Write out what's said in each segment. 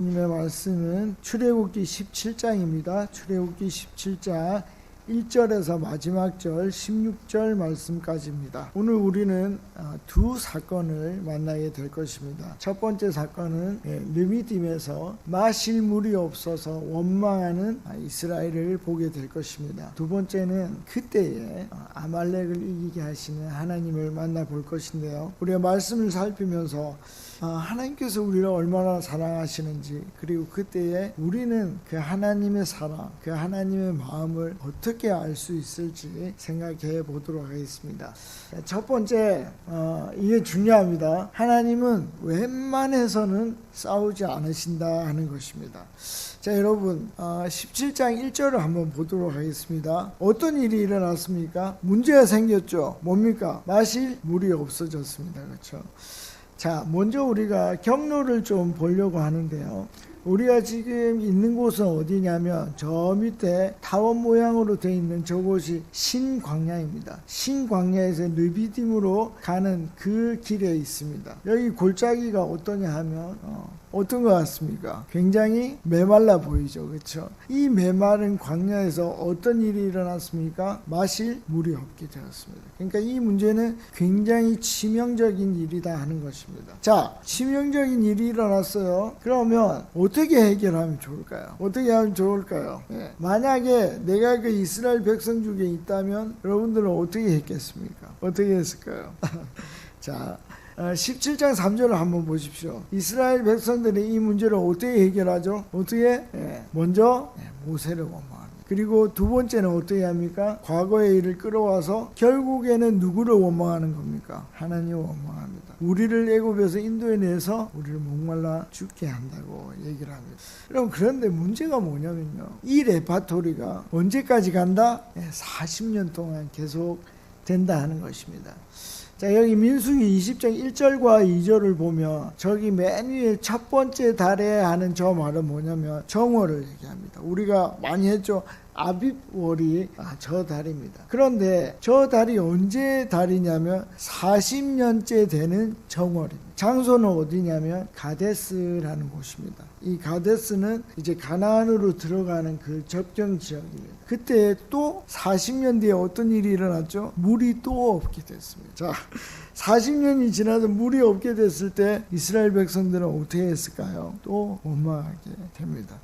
하나님의 말씀은 출애굽기 17장입니다. 출애굽기 17장 1절에서 마지막 절 16절 말씀까지입니다. 오늘 우리는 두 사건을 만나게 될 것입니다. 첫 번째 사건은 르비딤에서 마실 물이 없어서 원망하는 이스라엘을 보게 될 것입니다. 두 번째는 그때에 아말렉을 이기게 하시는 하나님을 만나볼 것인데요. 우리가 말씀을 살피면서 하나님께서 우리를 얼마나 사랑하시는지, 그리고 그때에 우리는 그 하나님의 사랑, 그 하나님의 마음을 어떻게 알 수 있을지 생각해 보도록 하겠습니다. 첫 번째, 이게 중요합니다. 하나님은 웬만해서는 싸우지 않으신다 하는 것입니다. 자, 여러분, 17장 1절을 한번 보도록 하겠습니다. 어떤 일이 일어났습니까? 문제가 생겼죠. 뭡니까? 마실 물이 없어졌습니다. 그렇죠? 자, 먼저 우리가 경로를 좀 보려고 하는데요. 우리가 지금 있는 곳은 어디냐면 저 밑에 타원 모양으로 되어 있는 저곳이 신광야입니다. 신광야에서 르비딤으로 가는 그 길에 있습니다. 여기 골짜기가 어떠냐 하면 어떤 것 같습니까? 굉장히 메말라 보이죠. 그렇죠? 이 메마른 광야에서 어떤 일이 일어났습니까? 마실 물이 없게 되었습니다. 그러니까 이 문제는 굉장히 치명적인 일이다 하는 것입니다. 자, 치명적인 일이 일어났어요. 그러면 어떻게 해결하면 좋을까요? 어떻게 하면 좋을까요? 만약에 내가 그 이스라엘 백성 중에 있다면 여러분들은 어떻게 했겠습니까? 어떻게 했을까요? 자, 17장 3절을 한번 보십시오. 이스라엘 백성들이 이 문제를 어떻게 해결하죠? 어떻게? 먼저 모세를 원망합니다. 그리고 두 번째는 어떻게 합니까? 과거의 일을 끌어와서 결국에는 누구를 원망하는 겁니까? 하나님을 원망합니다. 우리를 애굽에서 인도해내서 우리를 목말라 죽게 한다고 얘기를 합니다. 여러분, 그런데 문제가 뭐냐면요, 이 레파토리가 언제까지 간다? 40년 동안 계속 된다 하는 것입니다. 자, 여기 민수기 20장 1절과 2절을 보면 저기 맨 위에 첫 번째 달에 하는 저 말은 뭐냐면 정월을 얘기합니다. 우리가 많이 했죠. 아빕월이 저 달입니다. 그런데 저 달이 언제 달이냐면 40년째 되는 정월입니다. 장소는 어디냐면 가데스라는 곳입니다. 이 가데스는 이제 가나안으로 들어가는 그 접경 지역입니다. 그때 또 40년 뒤에 어떤 일이 일어났죠? 물이 또 없게 됐습니다. 자, 40년이 지나서 물이 없게 됐을 때 이스라엘 백성들은 어떻게 했을까요? 또 원망하게 됩니다.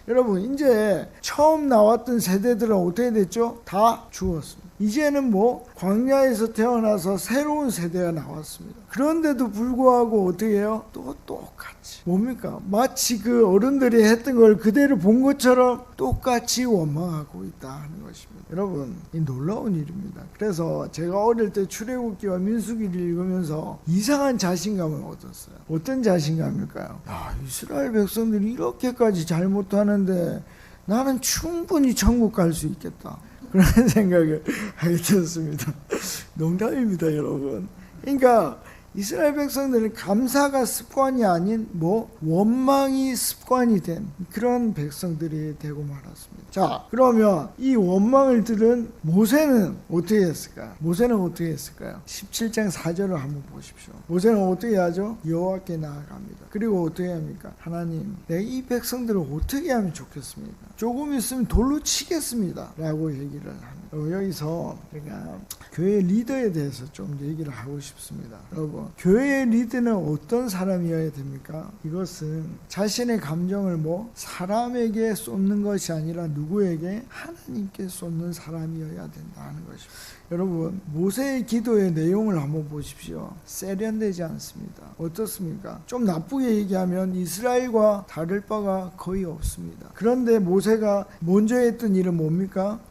여러분, 이제 처음 나왔던 세대들은 어떻게 됐죠? 다 죽었습니다. 이제는 광야에서 태어나서 새로운 세대가 나왔습니다. 그런데도 불구하고 어떻게 해요? 또 똑같이. 뭡니까? 마치 그 어른들이 했던 걸 그대로 본 것처럼 똑같이 원망하고 있다 하는 것입니다. 여러분, 이 놀라운 일입니다. 그래서 제가 어릴 때 출애굽기와 민수기를 읽으면서 이상한 자신감을 얻었어요. 어떤 자신감일까요? 이스라엘 백성들이 이렇게까지 잘못하는데 나는 충분히 천국 갈 수 있겠다, 그런 생각을 하게 되었습니다. 농담입니다, 여러분. 그러니까 이스라엘 백성들은 감사가 습관이 아닌 원망이 습관이 된 그런 백성들이 되고 말았습니다. 자, 그러면 이 원망을 들은 모세는 어떻게 했을까요? 모세는 어떻게 했을까요? 17장 4절을 한번 보십시오. 모세는 어떻게 하죠? 여호와께 나아갑니다. 그리고 어떻게 합니까? 하나님, 내가 이 백성들을 어떻게 하면 좋겠습니까? 조금 있으면 돌로 치겠습니다 라고 얘기를 합니다. 여기서 제가 교회 리더에 대해서 좀 얘기를 하고 싶습니다. 여러분, 교회의 리더는 어떤 사람이어야 됩니까? 이것은 자신의 감정을 사람에게 쏟는 것이 아니라 누구에게? 하나님께 쏟는 사람이어야 된다는 것입니다. 여러분, 모세의 기도의 내용을 한번 보십시오. 세련되지 않습니다. 어떻습니까? 좀 나쁘게 얘기하면 이스라엘과 다를 바가 거의 없습니다. 그런데 모세가 먼저 했던 일은 뭡니까?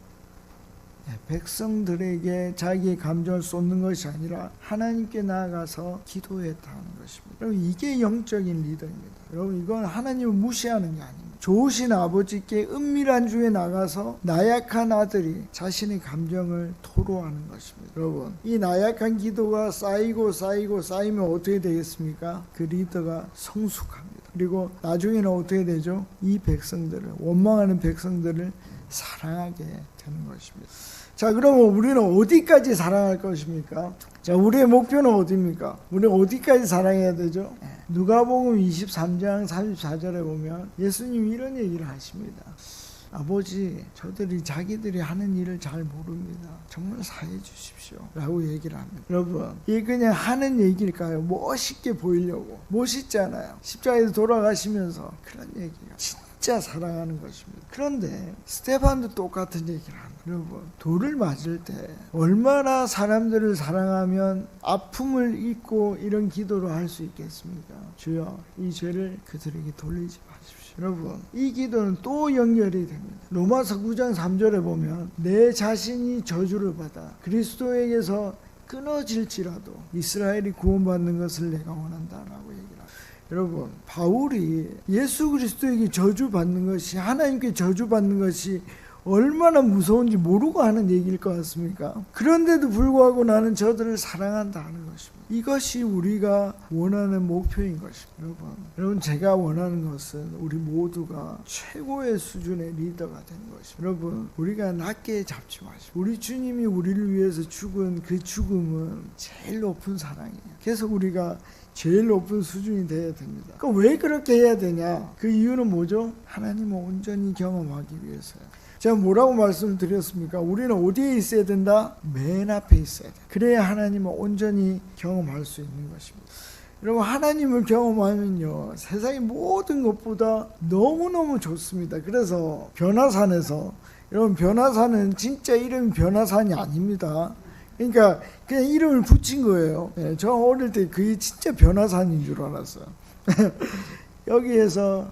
백성들에게 자기의 감정을 쏟는 것이 아니라 하나님께 나아가서 기도했다는 것입니다. 여러분, 이게 영적인 리더입니다. 여러분, 이건 하나님을 무시하는 게 아닙니다. 좋으신 아버지께 은밀한 중에 나가서 나약한 아들이 자신의 감정을 토로하는 것입니다. 여러분, 이 나약한 기도가 쌓이면 어떻게 되겠습니까? 그 리더가 성숙합니다. 그리고 나중에는 어떻게 되죠? 이 백성들을, 원망하는 백성들을 사랑하게 되는 것입니다. 자, 그러면 우리는 어디까지 사랑할 것입니까? 자, 우리의 목표는 어디입니까? 우리는 어디까지 사랑해야 되죠? 누가복음 23장 34절에 보면 예수님이 이런 얘기를 하십니다. 아버지, 저들이 자기들이 하는 일을 잘 모릅니다. 정말 사해 주십시오 라고 얘기를 합니다. 여러분, 이게 그냥 하는 얘기일까요? 멋있게 보이려고. 멋있잖아요. 십자가에서 돌아가시면서 그런 얘기가 진짜 사랑하는 것입니다. 그런데 스테반도 똑같은 얘기를 합니다. 여러분, 돌을 맞을 때 얼마나 사람들을 사랑하면 아픔을 잊고 이런 기도를 할 수 있겠습니까? 주여, 이 죄를 그들에게 돌리지 마십시오. 여러분, 이 기도는 또 연결이 됩니다. 로마서 9장 3절에 보면 내 자신이 저주를 받아 그리스도에게서 끊어질지라도 이스라엘이 구원받는 것을 내가 원한다라고 얘기합니다. 여러분, 바울이 예수 그리스도에게 저주받는 것이, 하나님께 저주받는 것이 얼마나 무서운지 모르고 하는 얘기일 것 같습니까? 그런데도 불구하고 나는 저들을 사랑한다 하는 것입니다. 이것이 우리가 원하는 목표인 것입니다. 여러분, 제가 원하는 것은 우리 모두가 최고의 수준의 리더가 되는 것입니다. 여러분, 우리가 낮게 잡지 마시고, 우리 주님이 우리를 위해서 죽은 그 죽음은 제일 높은 사랑이에요. 그래서 우리가 제일 높은 수준이 되어야 됩니다. 그럼 왜 그렇게 해야 되냐? 그 이유는 뭐죠? 하나님을 온전히 경험하기 위해서요. 제가 뭐라고 말씀을 드렸습니까? 우리는 어디에 있어야 된다? 맨 앞에 있어야 돼. 그래야 하나님을 온전히 경험할 수 있는 것입니다. 여러분, 하나님을 경험하면요, 세상의 모든 것보다 너무너무 좋습니다. 그래서 변화산에서, 여러분, 변화산은 진짜 이름이 변화산이 아닙니다. 그러니까 그냥 이름을 붙인 거예요. 네, 저 어릴 때 그게 진짜 변화산인 줄 알았어요. 여기에서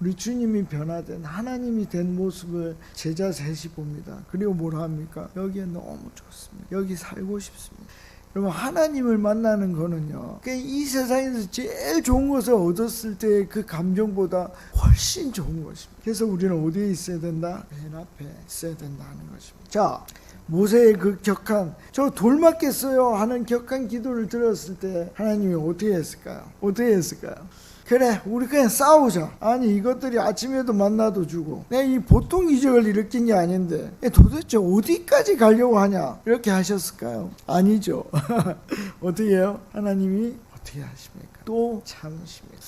우리 주님이 변화된, 하나님이 된 모습을 제자 셋이 봅니다. 그리고 뭐라 합니까? 여기에 너무 좋습니다. 여기 살고 싶습니다. 여러분, 하나님을 만나는 거는요, 이 세상에서 제일 좋은 것을 얻었을 때의 그 감정보다 훨씬 좋은 것입니다. 그래서 우리는 어디에 있어야 된다? 맨 앞에 있어야 된다는 것입니다. 자, 모세의 그 격한, 저 돌 맞겠어요 하는 격한 기도를 들었을 때 하나님이 어떻게 했을까요? 어떻게 했을까요? 그래, 우리 그냥 싸우자. 아니, 이것들이 아침에도 만나도 주고, 내가 이 보통 기적을 일으킨 게 아닌데 도대체 어디까지 가려고 하냐, 이렇게 하셨을까요? 아니죠. 어떻게 해요? 하나님이 어떻게 하십니까? 또 참으십니다.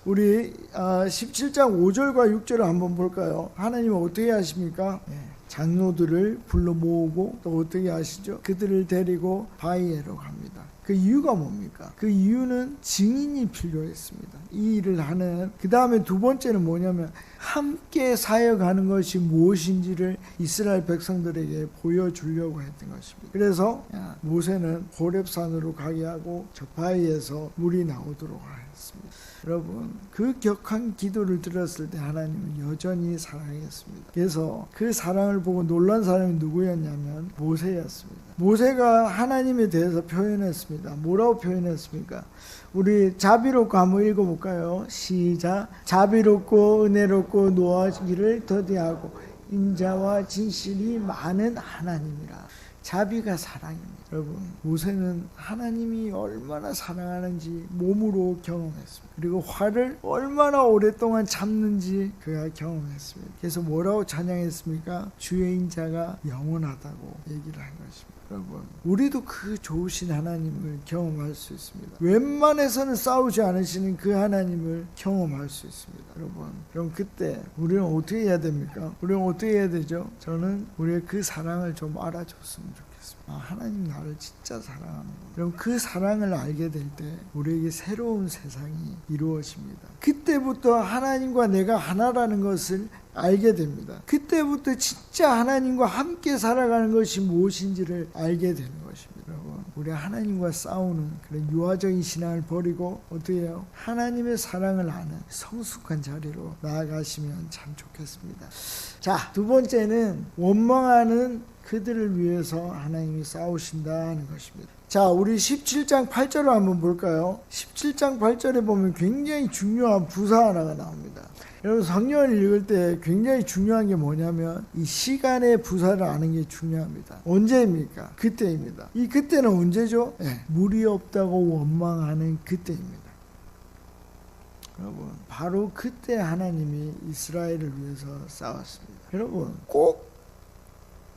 우리 17장 5절과 6절을 한번 볼까요? 하나님은 어떻게 하십니까? 장로들을 불러 모으고 또 어떻게 하시죠? 그들을 데리고 바위에로 갑니다. 그 이유가 뭡니까? 그 이유는 증인이 필요했습니다. 이 일을 하는. 그 다음에 두 번째는 뭐냐면 함께 사역하는 것이 무엇인지를 이스라엘 백성들에게 보여주려고 했던 것입니다. 그래서 모세는 호렙산으로 가게 하고 저 바위에서 물이 나오도록 하였습니다. 여러분, 그 격한 기도를 들었을 때 하나님은 여전히 사랑했습니다. 그래서 그 사랑을 보고 놀란 사람이 누구였냐면 모세였습니다. 모세가 하나님에 대해서 표현했습니다. 뭐라고 표현했습니까? 우리 자비롭고 한번 읽어볼까요? 시작. 자비롭고 은혜롭고 노하기를 더디하고 인자와 진실이 많은 하나님이라. 자비가 사랑입니다. 여러분, 모세는 하나님이 얼마나 사랑하는지 몸으로 경험했습니다. 그리고 화를 얼마나 오랫동안 참는지 그가 경험했습니다. 그래서 뭐라고 찬양했습니까? 주의 인자가 영원하다고 얘기를 한 것입니다. 여러분, 우리도 그 좋으신 하나님을 경험할 수 있습니다. 웬만해서는 싸우지 않으시는 그 하나님을 경험할 수 있습니다. 여러분, 그때 우리는 어떻게 해야 됩니까? 우리는 어떻게 해야 되죠? 저는 우리의 그 사랑을 좀 알아줬으면 좋겠습니다. 하나님 나를 진짜 사랑하는구나. 여러분, 그 사랑을 알게 될 때 우리에게 새로운 세상이 이루어집니다. 그때부터 하나님과 내가 하나라는 것을 알게 됩니다. 그때부터 진짜 하나님과 함께 살아가는 것이 무엇인지를 알게 되는 것입니다. 여러분, 우리 하나님과 싸우는 그런 유아적인 신앙을 버리고 어떻게 해요? 하나님의 사랑을 아는 성숙한 자리로 나아가시면 참 좋겠습니다. 자, 두 번째는 원망하는 그들을 위해서 하나님이 싸우신다는 것입니다. 자, 우리 17장 8절을 한번 볼까요? 17장 8절에 보면 굉장히 중요한 부사 하나가 나옵니다. 여러분, 성경을 읽을 때 굉장히 중요한 게 뭐냐면 이 시간의 부사를 아는 게 중요합니다. 언제입니까? 그때입니다. 이 그때는 언제죠? 물이 없다고 원망하는 그때입니다. 여러분, 바로 그때 하나님이 이스라엘을 위해서 싸웠습니다. 여러분 꼭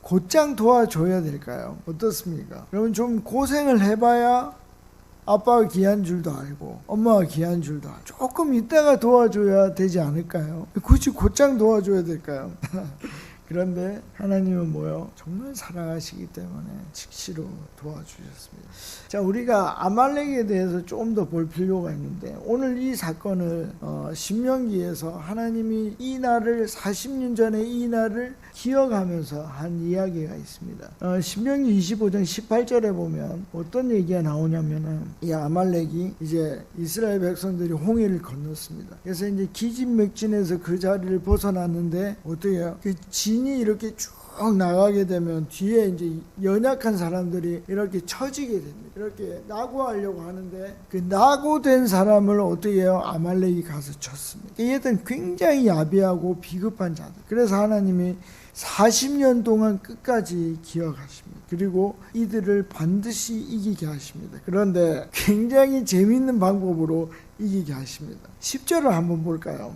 곧장 도와줘야 될까요? 어떻습니까? 여러분 좀 고생을 해봐야 아빠가 귀한 줄도 알고 엄마가 귀한 줄도 알고 조금 이따가 도와줘야 되지 않을까요? 굳이 곧장 도와줘야 될까요? 그런데 하나님은 뭐요? 정말 사랑하시기 때문에 즉시로 도와주셨습니다. 자, 우리가 아말렉에 대해서 좀 더 볼 필요가 있는데 오늘 이 사건을 신명기에서 하나님이 이 날을 40년 전에 이 날을 기억하면서 한 이야기가 있습니다. 신명기 25장 18절에 보면 어떤 얘기가 나오냐면은 이 아말렉이 이제 이스라엘 백성들이 홍해를 건넜습니다. 그래서 이제 기진맥진에서 그 자리를 벗어났는데 어떻게 해요? 그 진이 이렇게 쭉 나가게 되면 뒤에 이제 연약한 사람들이 이렇게 처지게 됩니다. 이렇게 낙오하려고 하는데 그 낙오된 사람을 어떻게 해요? 아말렉이 가서 쳤습니다. 얘들은 굉장히 야비하고 비급한 자들. 그래서 하나님이 40년 동안 끝까지 기억하십니다. 그리고 이들을 반드시 이기게 하십니다. 그런데 굉장히 재미있는 방법으로 이기게 하십니다. 10절을 한번 볼까요?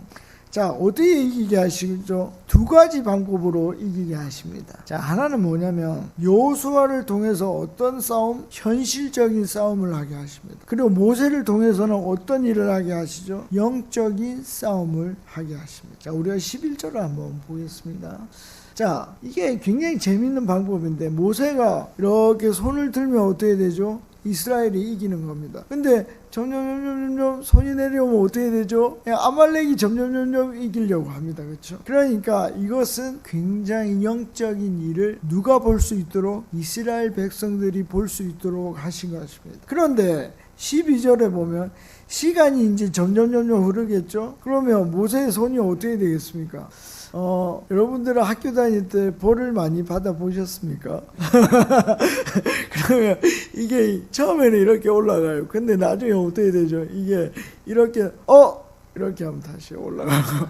자, 어떻게 이기게 하시죠? 두 가지 방법으로 이기게 하십니다. 자, 하나는 뭐냐면 여호수아를 통해서 어떤 싸움? 현실적인 싸움을 하게 하십니다. 그리고 모세를 통해서는 어떤 일을 하게 하시죠? 영적인 싸움을 하게 하십니다. 자, 우리가 11절을 한번 보겠습니다. 자, 이게 굉장히 재밌는 방법인데 모세가 이렇게 손을 들면 어떻게 되죠? 이스라엘이 이기는 겁니다. 근데 점점 손이 내려오면 어떻게 되죠? 아말렉이 점점 이기려고 합니다. 그렇죠? 그러니까 이것은 굉장히 영적인 일을 누가 볼 수 있도록 이스라엘 백성들이 볼 수 있도록 하신 것입니다. 그런데 12절에 보면 시간이 이제 점점 흐르겠죠? 그러면 모세의 손이 어떻게 되겠습니까? 여러분들은 학교 다닐 때 벌을 많이 받아보셨습니까? 그러면 이게 처음에는 이렇게 올라가요. 근데 나중에 어떻게 되죠? 이게 이렇게 이렇게 하면 다시 올라가고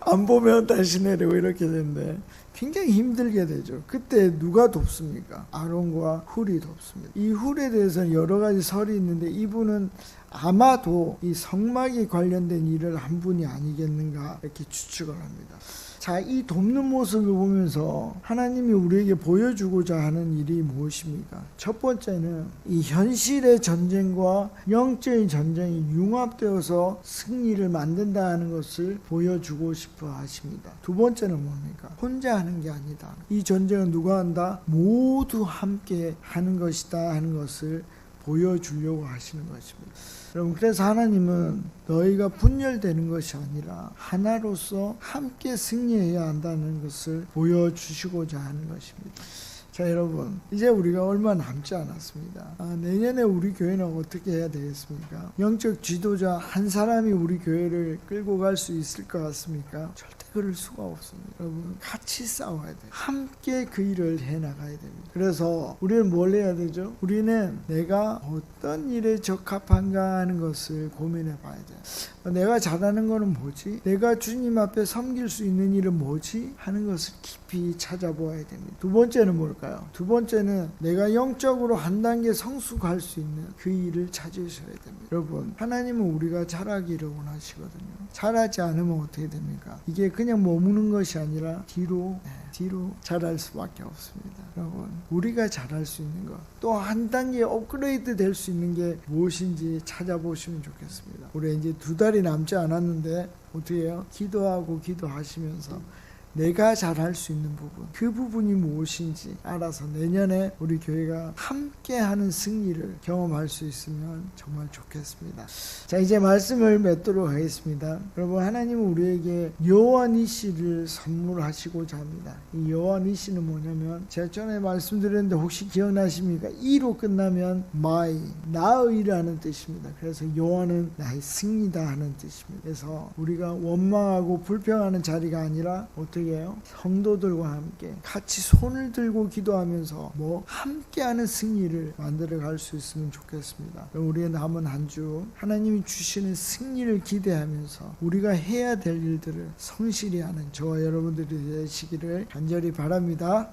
안 보면 다시 내리고 이렇게 되는데 굉장히 힘들게 되죠. 그때 누가 돕습니까? 아론과 훌이 돕습니다. 이 훌에 대해서는 여러 가지 설이 있는데 이분은 아마도 이 성막에 관련된 일을 한 분이 아니겠는가 이렇게 추측을 합니다. 자, 이 돕는 모습을 보면서 하나님이 우리에게 보여주고자 하는 일이 무엇입니까? 첫 번째는 이 현실의 전쟁과 영적인 전쟁이 융합되어서 승리를 만든다는 것을 보여주고 싶어 하십니다. 두 번째는 뭡니까? 혼자 하는 게 아니다. 이 전쟁은 누가 한다? 모두 함께 하는 것이다 하는 것을 보여주려고 하시는 것입니다. 여러분, 그래서 하나님은 너희가 분열되는 것이 아니라 하나로서 함께 승리해야 한다는 것을 보여주시고자 하는 것입니다. 자, 여러분, 이제 우리가 얼마 남지 않았습니다. 내년에 우리 교회는 어떻게 해야 되겠습니까? 영적 지도자 한 사람이 우리 교회를 끌고 갈 수 있을 것 같습니까? 절대 그럴 수가 없습니다. 여러분, 같이 싸워야 돼요. 함께 그 일을 해나가야 됩니다. 그래서 우리는 뭘 해야 되죠? 우리는 내가 어떤 일에 적합한가 하는 것을 고민해 봐야 돼요. 내가 잘하는 거는 뭐지? 내가 주님 앞에 섬길 수 있는 일은 뭐지? 하는 것을 깊이 찾아보아야 됩니다. 두 번째는 뭘까요? 두 번째는 내가 영적으로 한 단계 성숙할 수 있는 그 일을 찾으셔야 됩니다. 여러분, 하나님은 우리가 잘하기를 원하시거든요. 잘하지 않으면 어떻게 됩니까? 이게 그냥 머무는 것이 아니라 뒤로 잘할 수밖에 없습니다. 여러분, 우리가 잘할 수 있는 것, 또 한 단계 업그레이드 될 수 있는 게 무엇인지 찾아보시면 좋겠습니다. 우리 이제 2달이 남지 않았는데 어떻게 해요? 기도하시면서 내가 잘할 수 있는 부분, 그 부분이 무엇인지 알아서 내년에 우리 교회가 함께하는 승리를 경험할 수 있으면 정말 좋겠습니다. 자, 이제 말씀을 맺도록 하겠습니다. 여러분, 하나님은 우리에게 여호와 니시를 선물하시고자 합니다. 이 여호와 니시는 뭐냐면 제가 전에 말씀드렸는데 혹시 기억나십니까? 이로 끝나면 my, 나의라는 뜻입니다. 그래서 여호와는 나의 승리다 하는 뜻입니다. 그래서 우리가 원망하고 불평하는 자리가 아니라 어떻게 해요? 성도들과 함께 같이 손을 들고 기도하면서 함께하는 승리를 만들어 갈 수 있으면 좋겠습니다. 우리의 남은 한 주 하나님이 주시는 승리를 기대하면서 우리가 해야 될 일들을 성실히 하는 저와 여러분들이 되시기를 간절히 바랍니다.